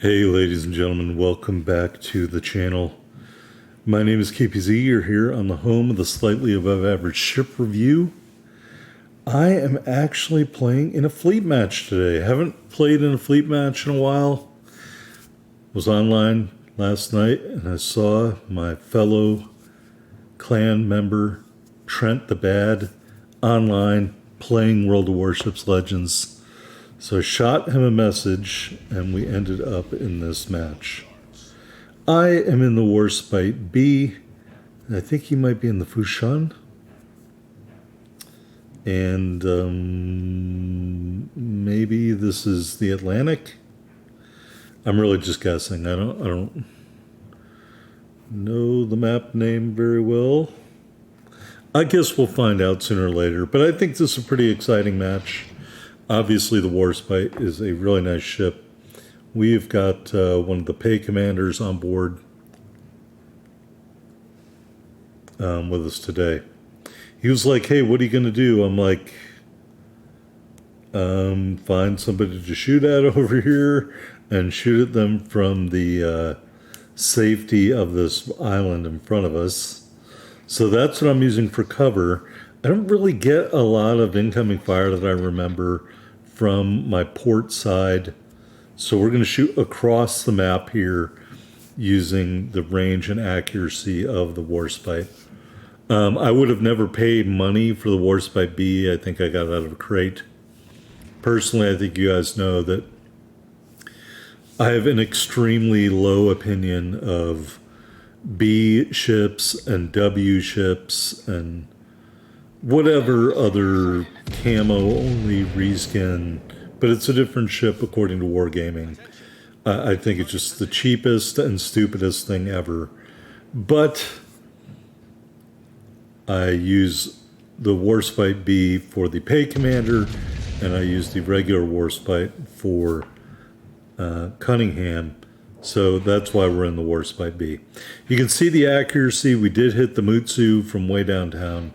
Hey ladies and gentlemen, welcome back to the channel. My name is KPZ. You're here on the home of the Slightly Above Average Ship Review. I am actually playing in a fleet match today. Haven't played in a fleet match in a while. Was online last night and I saw my fellow clan member Trent the Bad online playing World of Warships Legends. So I shot him a message, and we ended up in this match. I am in the Warspite B. I think he might be in the Fushan. And maybe this is the Atlantic. I'm really just guessing. I don't know the map name very well. I guess we'll find out sooner or later. But I think this is a pretty exciting match. Obviously, the Warspite is a really nice ship. We've got one of the pay commanders on board with us today. He was like, hey, what are you going to do? I'm like, find somebody to shoot at over here and shoot at them from the safety of this island in front of us. So that's what I'm using for cover. I don't really get a lot of incoming fire that I remember from my port side. So we're going to shoot across the map here using the range and accuracy of the Warspite. I would have never paid money for the Warspite B. I think I got it out of a crate. Personally, I think you guys know that I have an extremely low opinion of B ships and W ships and whatever other camo only reskin, but it's a different ship according to Wargaming. I think it's just the cheapest and stupidest thing ever. But I use the Warspite B for the pay commander, and I use the regular Warspite for Cunningham. So that's why we're in the Warspite B. You can see the accuracy. We did hit the Mutsu from way downtown.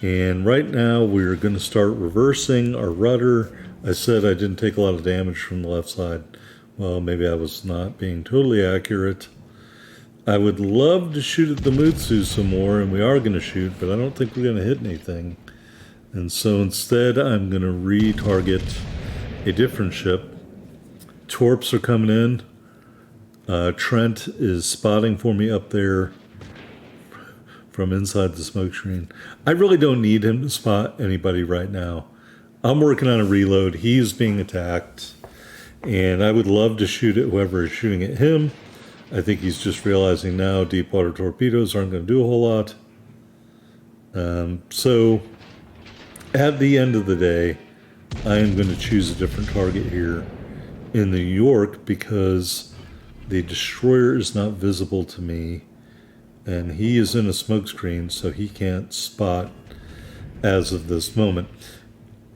And right now we're going to start reversing our rudder. I said I didn't take a lot of damage from the left side. Well, maybe I was not being totally accurate. I would love to shoot at the Mutsu some more, and we are going to shoot, but I don't think we're going to hit anything. And so instead I'm going to re-target a different ship. Torps are coming in. Trent is spotting for me up there from inside the smoke screen. I really don't need him to spot anybody right now. I'm working on a reload. He's being attacked, and I would love to shoot at whoever is shooting at him. I think he's just realizing now deep water torpedoes aren't going to do a whole lot. So at the end of the day, I am going to choose a different target here in New York because the destroyer is not visible to me. And he is in a smokescreen, so he can't spot as of this moment.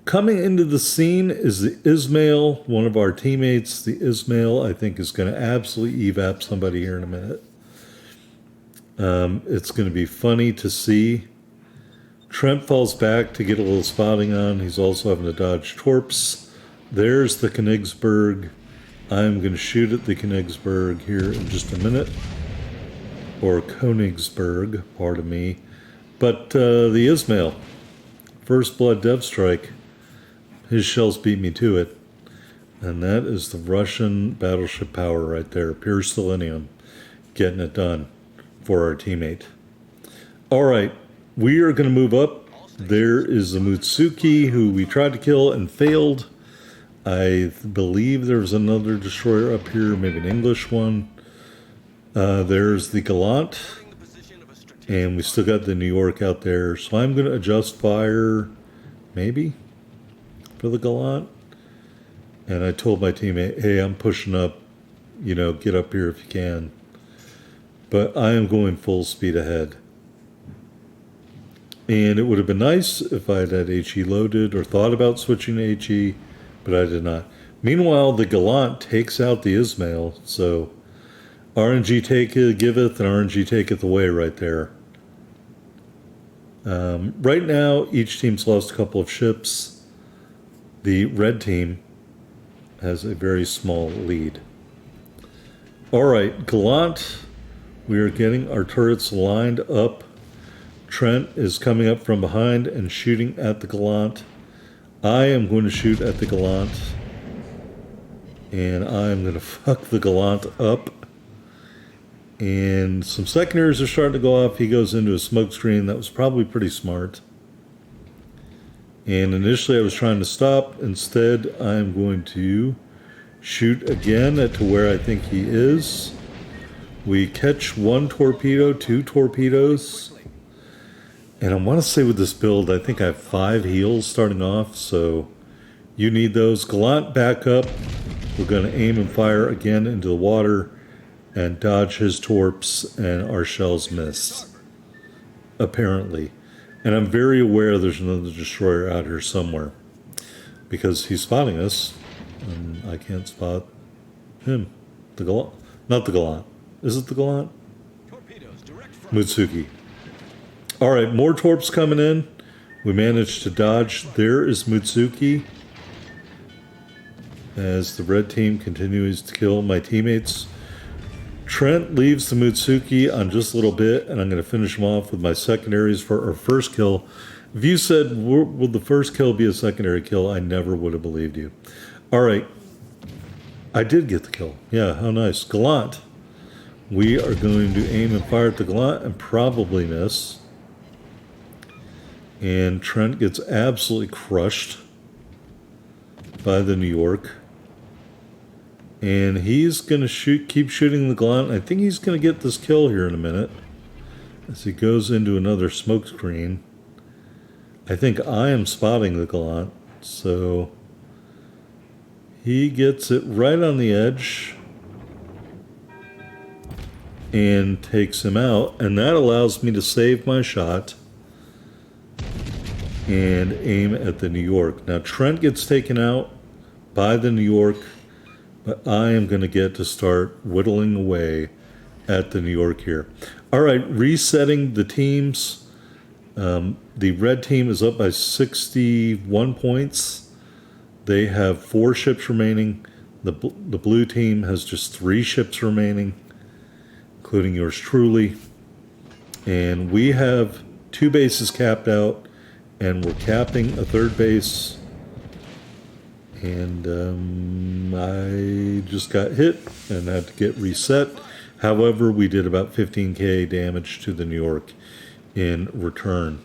Coming into the scene is the Ismail, one of our teammates. The Ismail, I think, is going to absolutely evap somebody here in a minute. It's going to be funny to see. Trent falls back to get a little spotting on. He's also having to dodge torps. There's the Königsberg. I'm going to shoot at the Königsberg here in just a minute. Or Königsberg, pardon me. But the Ismail, first blood dev strike, his shells beat me to it. And that is the Russian battleship power right there, pure selenium, getting it done for our teammate. All right, we are going to move up. There is the Mutsuki, who we tried to kill and failed. I believe there's another destroyer up here, maybe an English one. There's the Gallant, and we still got the New York out there. So I'm going to adjust fire, maybe, for the Gallant. And I told my teammate, hey, I'm pushing up, get up here if you can. But I am going full speed ahead. And it would have been nice if I had HE loaded or thought about switching to HE, but I did not. Meanwhile, the Gallant takes out the Ismail, so RNG giveth and RNG taketh away right there. Right now, each team's lost a couple of ships. The red team has a very small lead. All right, Gallant, we are getting our turrets lined up. Trent is coming up from behind and shooting at the Gallant. I am going to shoot at the Gallant, and I am going to fuck the Gallant up. And some secondaries are starting to go off. He goes into a smoke screen. That was probably pretty smart. And initially I was trying to stop. Instead, I'm going to shoot again at to where I think he is. We catch one torpedo, two torpedoes. And I want to say with this build, I think I have 5 heals starting off, so you need those. Gallant back up. We're going to aim and fire again into the water and dodge his torps, and our shells miss, apparently. And I'm very aware there's another destroyer out here somewhere, because he's spotting us, and I can't spot him. The Gallant. Not the Gallant. Is it the Gallant? Mutsuki. All right, more torps coming in. We managed to dodge. There is Mutsuki, as the red team continues to kill my teammates. Trent leaves the Mutsuki on just a little bit, and I'm going to finish him off with my secondaries for our first kill. If you said, will the first kill be a secondary kill, I never would have believed you. All right. I did get the kill. Yeah, how nice. Gallant. We are going to aim and fire at the Gallant and probably miss. And Trent gets absolutely crushed by the New York. And he's going to keep shooting the Gallant. I think he's going to get this kill here in a minute as he goes into another smoke screen. I think I am spotting the Gallant, so he gets it right on the edge and takes him out. And that allows me to save my shot and aim at the New York. Now Trent gets taken out by the New York, but I am going to get to start whittling away at the New York here. All right, resetting the teams. The red team is up by 61 points. They have 4 ships remaining. The blue team has just 3 ships remaining, including yours truly. And we have 2 bases capped out, and we're capping a 3rd base. And I just got hit and had to get reset. However, we did about 15k damage to the New York in return.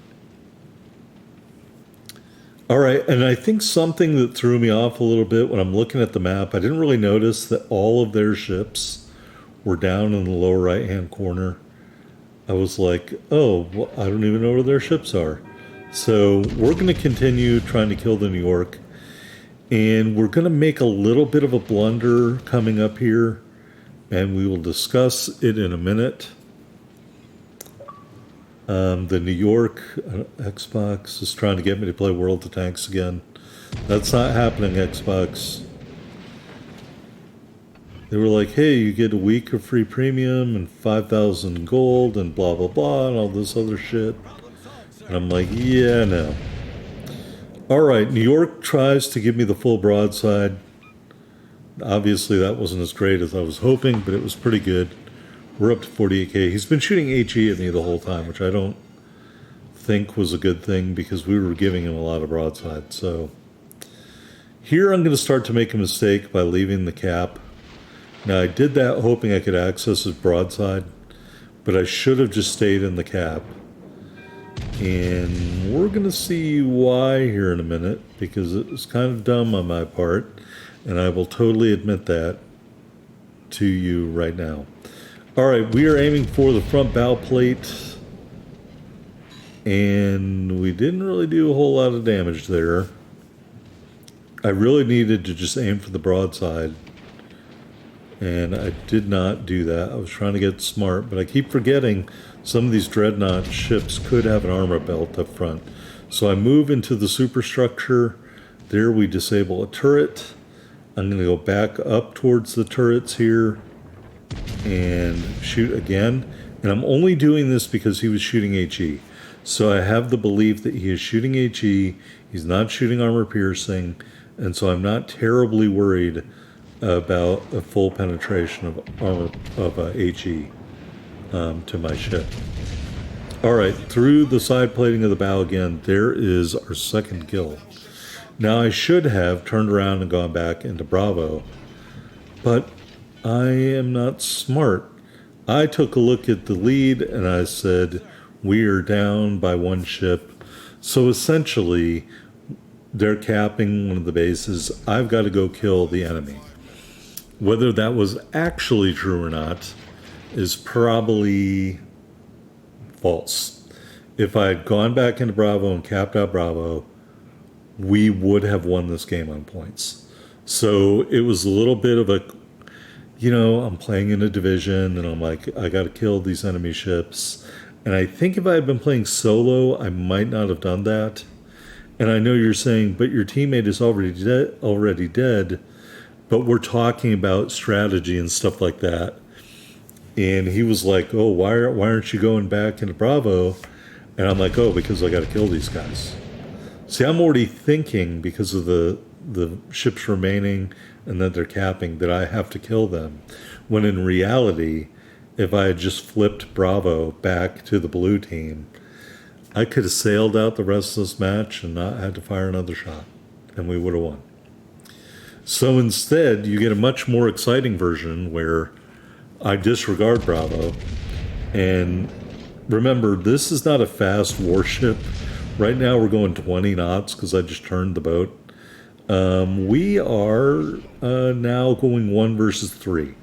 All right, and I think something that threw me off a little bit when I'm looking at the map, I didn't really notice that all of their ships were down in the lower right-hand corner. I was like, oh, well, I don't even know where their ships are. So we're going to continue trying to kill the New York. And we're going to make a little bit of a blunder coming up here, and we will discuss it in a minute. The New York Xbox is trying to get me to play World of Tanks again. That's not happening, Xbox. They were like, hey, you get a week of free premium and 5,000 gold and blah, blah, blah, and all this other shit. And I'm like, yeah, no. All right, New York tries to give me the full broadside. Obviously, that wasn't as great as I was hoping, but it was pretty good. We're up to 48k. He's been shooting HE at me the whole time, which I don't think was a good thing because we were giving him a lot of broadside. So here I'm going to start to make a mistake by leaving the cap. Now, I did that hoping I could access his broadside, but I should have just stayed in the cap. And we're going to see why here in a minute, because it was kind of dumb on my part, and I will totally admit that to you right now. All right, we are aiming for the front bow plate, and we didn't really do a whole lot of damage there. I really needed to just aim for the broadside, and I did not do that. I was trying to get smart, but I keep forgetting some of these dreadnought ships could have an armor belt up front. So I move into the superstructure. There we disable a turret. I'm going to go back up towards the turrets here and shoot again. And I'm only doing this because he was shooting HE. So I have the belief that he is shooting HE. He's not shooting armor piercing. And so I'm not terribly worried about a full penetration of armor of HE to my ship. All right, through the side plating of the bow again, there is our second kill. Now I should have turned around and gone back into Bravo, but I am not smart. I took a look at the lead and I said, we are down by one ship. So essentially, they're capping one of the bases. I've got to go kill the enemy. Whether that was actually true or not is probably false. If I had gone back into Bravo and capped out Bravo, we would have won this game on points. So it was a little bit of a, I'm playing in a division and I'm like, I got to kill these enemy ships. And I think if I had been playing solo, I might not have done that. And I know you're saying, but your teammate is already dead. But we're talking about strategy and stuff like that. And he was like, oh, why aren't you going back into Bravo? And I'm like, oh, because I got to kill these guys. See, I'm already thinking, because of the ships remaining and that they're capping, that I have to kill them. When in reality, if I had just flipped Bravo back to the blue team, I could have sailed out the rest of this match and not had to fire another shot, and we would have won. So instead, you get a much more exciting version where I disregard Bravo. And remember, this is not a fast warship. Right now we're going 20 knots because I just turned the boat. We are now going 1 versus 3.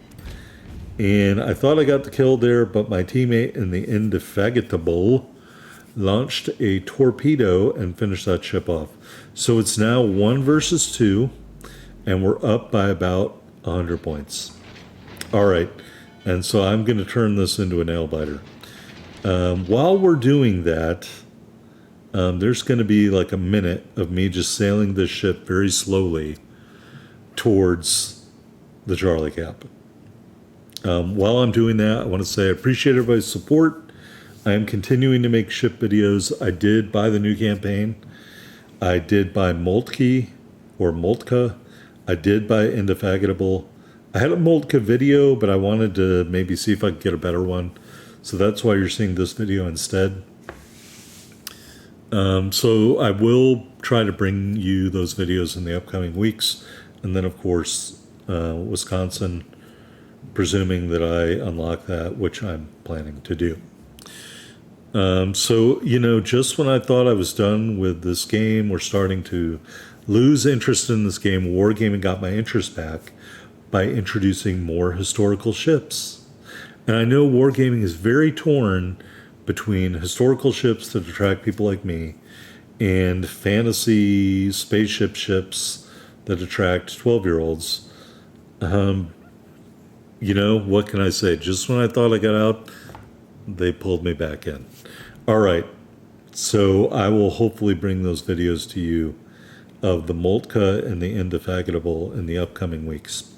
And I thought I got the kill there, but my teammate in the Indefatigable launched a torpedo and finished that ship off. So it's now 1 versus 2, and we're up by about 100 points. All right, and so I'm going to turn this into a nail biter. While we're doing that, there's going to be like a minute of me just sailing this ship very slowly towards the Charlie Cap. While I'm doing that, I want to say I appreciate everybody's support. I am continuing to make ship videos. I did buy the new campaign. I did buy Moltke or Moltka. I did buy Indefatigable. I had a Moltka video, but I wanted to maybe see if I could get a better one. So that's why you're seeing this video instead. So I will try to bring you those videos in the upcoming weeks. And then, of course, Wisconsin, presuming that I unlock that, which I'm planning to do. So, just when I thought I was done with this game, we're starting to lose interest in this game. Wargaming got my interest back by introducing more historical ships. And I know Wargaming is very torn between historical ships that attract people like me and fantasy spaceship ships that attract 12-year-olds. What can I say? Just when I thought I got out, they pulled me back in. All right. So I will hopefully bring those videos to you of the Moltka and the Indefatigable in the upcoming weeks.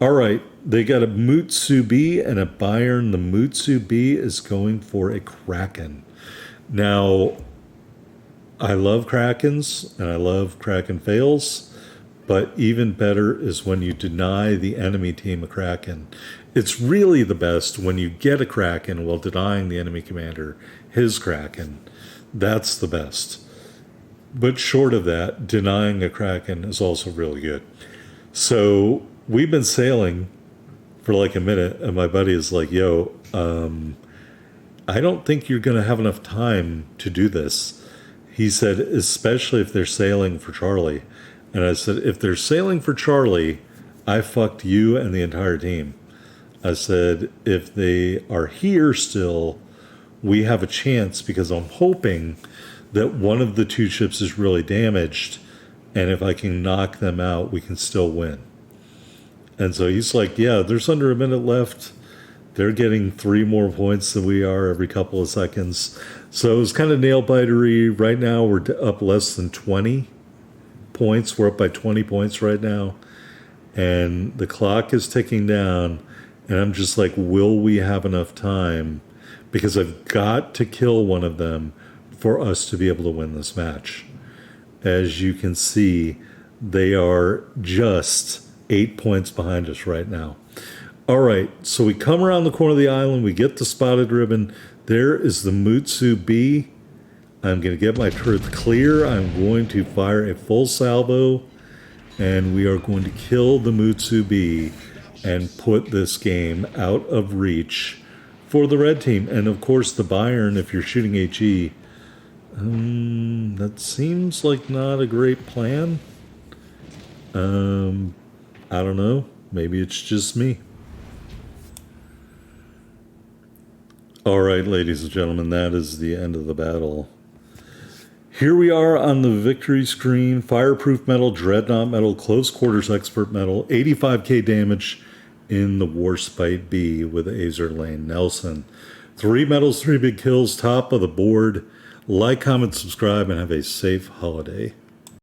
All right. They got a Mutsu B and a Bayern. The Mutsu B is going for a Kraken. Now, I love Krakens and I love Kraken fails. But even better is when you deny the enemy team a Kraken. It's really the best when you get a Kraken while denying the enemy commander his Kraken. That's the best. But short of that, denying a Kraken is also really good. So we've been sailing for like a minute, and my buddy is like, yo, I don't think you're going to have enough time to do this. He said, especially if they're sailing for Charlie. And I said, if they're sailing for Charlie, I fucked you and the entire team. I said, if they are here still, we have a chance because I'm hoping that one of the two ships is really damaged. And if I can knock them out, we can still win. And so he's like, yeah, there's under a minute left. They're getting 3 more points than we are every couple of seconds. So it was kind of nail-bitery. Right now, we're up less than 20 points. We're up by 20 points right now. And the clock is ticking down. And I'm just like, will we have enough time? Because I've got to kill one of them for us to be able to win this match. As you can see, They are just 8 points behind us right now. All right, so we come around the corner of the island. We get the spotted ribbon. There is the Mutsu B. I'm going to get my turret clear. I'm going to fire a full salvo, and we are going to kill the Mutsu B and put this game out of reach for the red team. And of course, the Bayern, if you're shooting HE, that seems like not a great plan. I don't know. Maybe it's just me. All right, ladies and gentlemen, that is the end of the battle. Here we are on the victory screen. Fireproof medal, dreadnought medal, close quarters expert medal, 85k damage in the Warspite B with Azer Lane Nelson. 3 medals, 3 big kills, top of the board. Like, comment, subscribe, and have a safe holiday.